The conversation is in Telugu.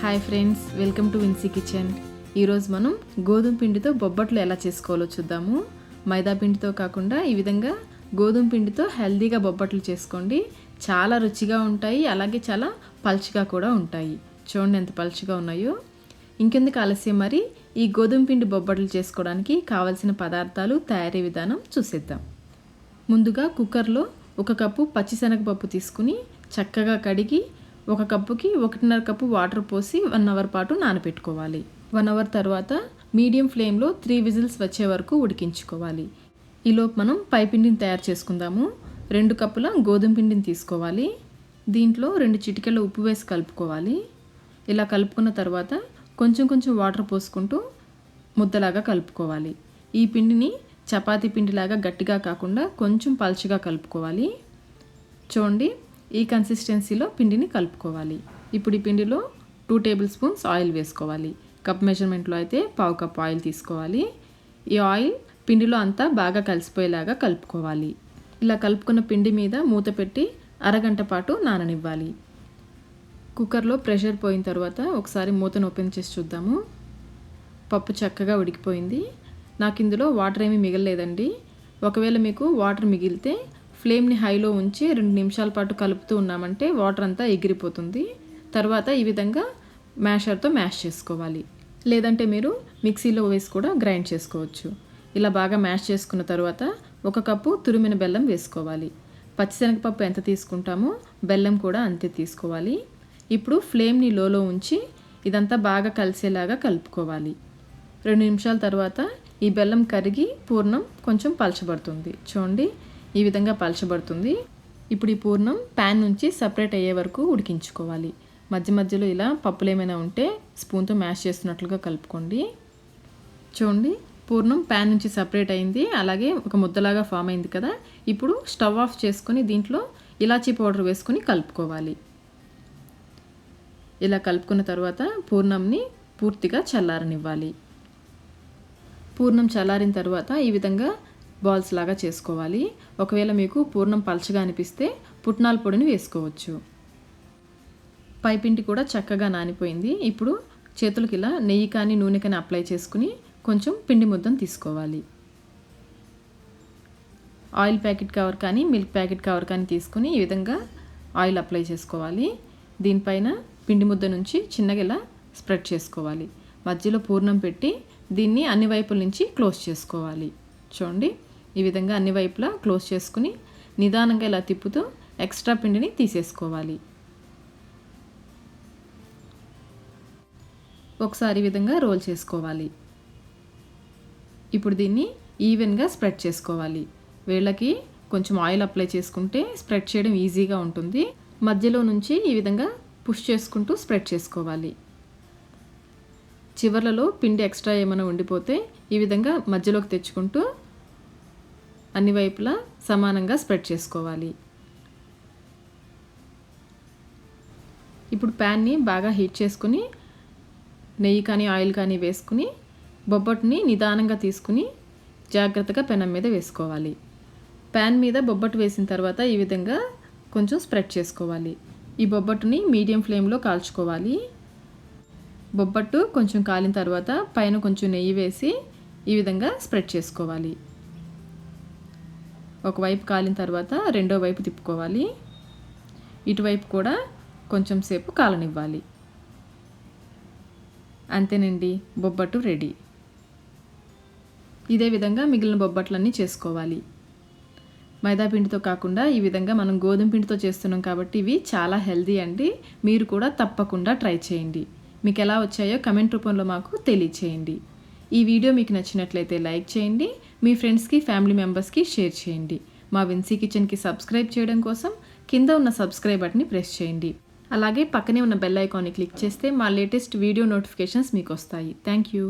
Hi friends, welcome to Vincy kitchen. ఈరోజు మనం గోధుమ పిండితో బొబ్బట్లు ఎలా చేసుకోవాలో చూద్దాము. మైదా పిండితో కాకుండా ఈ విధంగా గోధుమ పిండితో హెల్తీగా బొబ్బట్లు చేసుకోండి. చాలా రుచిగా ఉంటాయి, అలాగే చాలా పల్చగా కూడా ఉంటాయి. చూడండి ఎంత పల్చగా ఉన్నాయో. ఇంకెందుకు ఆలస్యం, మరి ఈ గోధుమ పిండి బొబ్బట్లు చేసుకోవడానికి కావాల్సిన పదార్థాలు, తయారీ విధానం చూసేద్దాం. ముందుగా కుక్కర్లో 1 కప్పు పచ్చిశనగపప్పు తీసుకుని చక్కగా కడిగి 1 కప్పుకి 1.5 కప్పు వాటర్ పోసి 1 అవర్ పాటు నానబెట్టుకోవాలి. 1 అవర్ తర్వాత మీడియం ఫ్లేమ్లో 3 విజిల్స్ వచ్చే వరకు ఉడికించుకోవాలి. ఈలోపు మనం పైపిండిని తయారు చేసుకుందాము. 2 కప్పుల గోధుమ పిండిని తీసుకోవాలి. దీంట్లో 2 చిటికెల ఉప్పు వేసి కలుపుకోవాలి. ఇలా కలుపుకున్న తర్వాత కొంచెం వాటర్ పోసుకుంటూ ముద్దలాగా కలుపుకోవాలి. ఈ పిండిని చపాతీ పిండిలాగా గట్టిగా కాకుండా కొంచెం పల్చగా కలుపుకోవాలి. చూడండి, ఈ కన్సిస్టెన్సీలో పిండిని కలుపుకోవాలి. ఇప్పుడు ఈ పిండిలో 2 టేబుల్ స్పూన్స్ ఆయిల్ వేసుకోవాలి. కప్ మెజర్మెంట్లో అయితే 1/2 కప్ ఆయిల్ తీసుకోవాలి. ఈ ఆయిల్ పిండిలో అంతా బాగా కలిసిపోయేలాగా కలుపుకోవాలి. ఇలా కలుపుకున్న పిండి మీద మూత పెట్టి అరగంట పాటు నాననివ్వాలి. కుక్కర్లో ప్రెషర్ పోయిన తర్వాత ఒకసారి మూతను ఓపెన్ చేసి చూద్దాము. పప్పు చక్కగా ఉడికిపోయింది. నాకు ఇందులో వాటర్ ఏమీ మిగలలేదండి. ఒకవేళ మీకు వాటర్ మిగిలితే ఫ్లేమ్ని హైలో ఉంచి 2 నిమిషాల పాటు కలుపుతూ ఉన్నామంటే వాటర్ అంతా ఎగిరిపోతుంది. తర్వాత ఈ విధంగా మ్యాషర్తో మ్యాష్ చేసుకోవాలి. లేదంటే మీరు మిక్సీలో వేసి కూడా గ్రైండ్ చేసుకోవచ్చు. ఇలా బాగా మ్యాష్ చేసుకున్న తర్వాత 1 కప్పు తురిమిన బెల్లం వేసుకోవాలి. పచ్చిశనగపప్పు ఎంత తీసుకుంటామో బెల్లం కూడా అంతే తీసుకోవాలి. ఇప్పుడు ఫ్లేమ్ని లోలో ఉంచి ఇదంతా బాగా కలిసేలాగా కలుపుకోవాలి. 2 నిమిషాల తర్వాత ఈ బెల్లం కరిగి పూర్ణం కొంచెం పలచబడుతుంది. చూడండి, ఈ విధంగా పలచబడుతుంది. ఇప్పుడు ఈ పూర్ణం ప్యాన్ నుంచి సపరేట్ అయ్యే వరకు ఉడికించుకోవాలి. మధ్య మధ్యలో ఇలా పప్పులు ఏమైనా ఉంటే స్పూన్తో మ్యాష్ చేస్తున్నట్లుగా కలుపుకోండి. చూడండి, పూర్ణం ప్యాన్ నుంచి సపరేట్ అయింది, అలాగే ఒక ముద్దలాగా ఫామ్ అయింది కదా. ఇప్పుడు స్టవ్ ఆఫ్ చేసుకొని దీంట్లో ఇలాచీ పౌడర్ వేసుకొని కలుపుకోవాలి. ఇలా కలుపుకున్న తర్వాత పూర్ణంని పూర్తిగా చల్లారనివ్వాలి. పూర్ణం చల్లారిన తర్వాత ఈ విధంగా బాల్స్ లాగా చేసుకోవాలి. ఒకవేళ మీకు పూర్ణం పల్చగా అనిపిస్తే పుట్నాల పొడిని వేసుకోవచ్చు. పైపిండి కూడా చక్కగా నానిపోయింది. ఇప్పుడు చేతులకి ఇలా నెయ్యి కానీ నూనె కానీ అప్లై చేసుకుని కొంచెం పిండి ముద్దను తీసుకోవాలి. ఆయిల్ ప్యాకెట్ కవర్ కానీ మిల్క్ ప్యాకెట్ కవర్ కానీ తీసుకుని ఈ విధంగా ఆయిల్ అప్లై చేసుకోవాలి. దీనిపైన పిండి ముద్ద నుంచి చిన్నగా ఇలా స్ప్రెడ్ చేసుకోవాలి. మధ్యలో పూర్ణం పెట్టి దీన్ని అన్ని వైపుల నుంచి క్లోజ్ చేసుకోవాలి. చూడండి, ఈ విధంగా అన్ని వైపులా క్లోజ్ చేసుకుని నిదానంగా ఇలా తిప్పుతూ ఎక్స్ట్రా పిండిని తీసేసుకోవాలి. ఒకసారి ఈ విధంగా రోల్ చేసుకోవాలి. ఇప్పుడు దీన్ని ఈవెన్గా స్ప్రెడ్ చేసుకోవాలి. వేళ్ళకి కొంచెం ఆయిల్ అప్లై చేసుకుంటే స్ప్రెడ్ చేయడం ఈజీగా ఉంటుంది. మధ్యలో నుంచి ఈ విధంగా పుష్ చేసుకుంటూ స్ప్రెడ్ చేసుకోవాలి. చివర్లలో పిండి ఎక్స్ట్రా ఏమైనా ఉండిపోతే ఈ విధంగా మధ్యలోకి తెచ్చుకుంటూ అన్ని వైపులా సమానంగా స్ప్రెడ్ చేసుకోవాలి. ఇప్పుడు ప్యాన్ని బాగా హీట్ చేసుకుని నెయ్యి కానీ ఆయిల్ కానీ వేసుకుని బొబ్బట్టుని నిదానంగా తీసుకుని జాగ్రత్తగా పెనం మీద వేసుకోవాలి. ప్యాన్ మీద బొబ్బట్టు వేసిన తర్వాత ఈ విధంగా కొంచెం స్ప్రెడ్ చేసుకోవాలి. ఈ బొబ్బట్టుని మీడియం ఫ్లేమ్లో కాల్చుకోవాలి. బొబ్బట్టు కొంచెం కాలిన తర్వాత పైన కొంచెం నెయ్యి వేసి ఈ విధంగా స్ప్రెడ్ చేసుకోవాలి. ఒకవైపు కాలిన తర్వాత రెండో వైపు తిప్పుకోవాలి. ఇటువైపు కూడా కొంచెం సేపు కాలనివ్వాలి. అంతేనండి, బొబ్బట్టు రెడీ. ఇదే విధంగా మిగిలిన బొబ్బట్లన్నీ చేసుకోవాలి. మైదా పిండితో కాకుండా ఈ విధంగా మనం గోధుమ పిండితో చేస్తున్నాం కాబట్టి ఇవి చాలా హెల్తీ అండి. మీరు కూడా తప్పకుండా ట్రై చేయండి. మీకు ఎలా వచ్చాయో కమెంట్ రూపంలో మాకు తెలియచేయండి. ఈ వీడియో మీకు నచ్చినట్లయితే లైక్ చేయండి. మీ ఫ్రెండ్స్కి, ఫ్యామిలీ మెంబర్స్కి షేర్ చేయండి. మా విన్సీ కిచెన్కి సబ్స్క్రైబ్ చేయడం కోసం కింద ఉన్న సబ్స్క్రైబ్ బటన్ని ప్రెస్ చేయండి. అలాగే పక్కనే ఉన్న బెల్ ఐకాన్ని క్లిక్ చేస్తే మా లేటెస్ట్ వీడియో నోటిఫికేషన్స్ మీకు వస్తాయి. Thank you.